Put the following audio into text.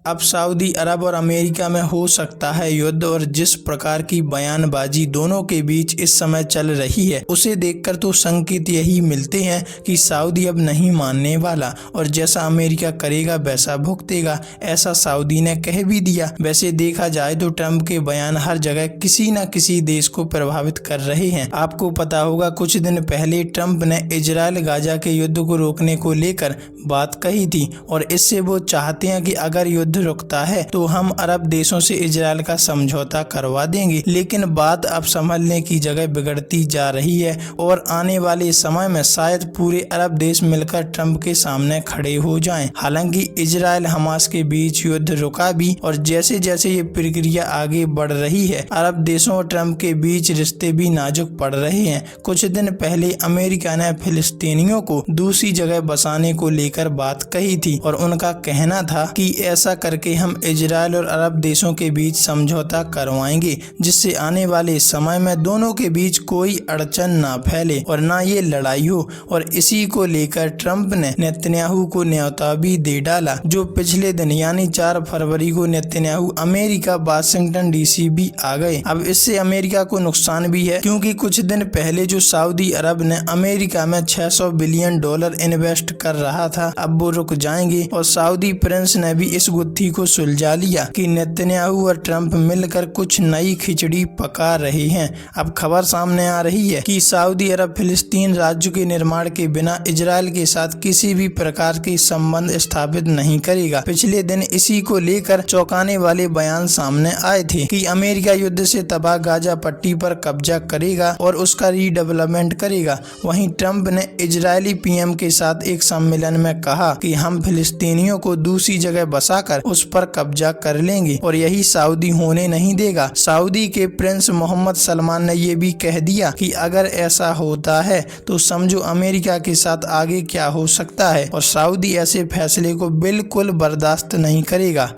अब सऊदी अरब और अमेरिका में हो सकता है युद्ध, और जिस प्रकार की बयानबाजी दोनों के बीच इस समय चल रही है उसे देखकर तो संकेत यही मिलते हैं कि सऊदी अब नहीं मानने वाला और जैसा अमेरिका करेगा वैसा भुगतेगा, ऐसा सऊदी ने कह भी दिया। वैसे देखा जाए तो ट्रंप के बयान हर जगह किसी न किसी देश को प्रभावित कर रहे हैं। आपको पता होगा कुछ दिन पहले ट्रंप ने इजराइल गाजा के युद्ध को रोकने को लेकर बात कही थी और इससे वो चाहते हैं कि अगर युद्ध रुकता है तो हम अरब देशों से इजराइल का समझौता करवा देंगे। लेकिन बात अब संभलने की जगह बिगड़ती जा रही है और आने वाले समय में शायद पूरे अरब देश मिलकर ट्रंप के सामने खड़े हो जाएं। हालांकि इजराइल हमास के बीच युद्ध रुका भी और जैसे जैसे ये प्रक्रिया आगे बढ़ रही है अरब देशों और ट्रंप के बीच रिश्ते भी नाजुक पड़ रहे हैं। कुछ दिन पहले अमेरिका ने फिलिस्तीनियों को दूसरी जगह बसाने को लेकर बात कही थी और उनका कहना था कि ऐसा करके हम इजराइल और अरब देशों के बीच समझौता करवाएंगे जिससे आने वाले समय में दोनों के बीच कोई अड़चन ना फैले और ना ये लड़ाई हो। और इसी को लेकर ट्रंप ने नेतन्याहू को न्योता भी दे डाला, जो पिछले दिन यानी 4 फरवरी को नेतन्याहू अमेरिका वाशिंगटन डीसी भी आ गए। अब इससे अमेरिका को नुकसान भी है क्योंकि कुछ दिन पहले जो सऊदी अरब ने अमेरिका में $600 बिलियन इन्वेस्ट कर रहा था अब वो रुक जाएंगे और सऊदी प्रिंस ने भी इस गुत्थी को सुलझा लिया कि नेतन्याहू और ट्रंप मिलकर कुछ नई खिचड़ी पका रहे हैं। अब खबर सामने आ रही है कि सऊदी अरब फिलिस्तीन राज्य के निर्माण के बिना इजराइल के साथ किसी भी प्रकार के संबंध स्थापित नहीं करेगा। पिछले दिन इसी को लेकर चौंकाने वाले बयान सामने आए थे कि अमेरिका युद्ध से तबाह गाजा पट्टी पर कब्जा करेगा और उसका रीडेवलपमेंट करेगा। वहीं ट्रंप ने इजरायली पीएम के साथ एक सम्मेलन में कहा कि हम फिलिस्तीनियों को दूसरी जगह बसाकर उस पर कब्जा कर लेंगे और यही सऊदी होने नहीं देगा। सऊदी के प्रिंस मोहम्मद सलमान ने ये भी कह दिया कि अगर ऐसा होता है तो समझो अमेरिका के साथ आगे क्या हो सकता है और सऊदी ऐसे फैसले को बिल्कुल बर्दाश्त नहीं करेगा।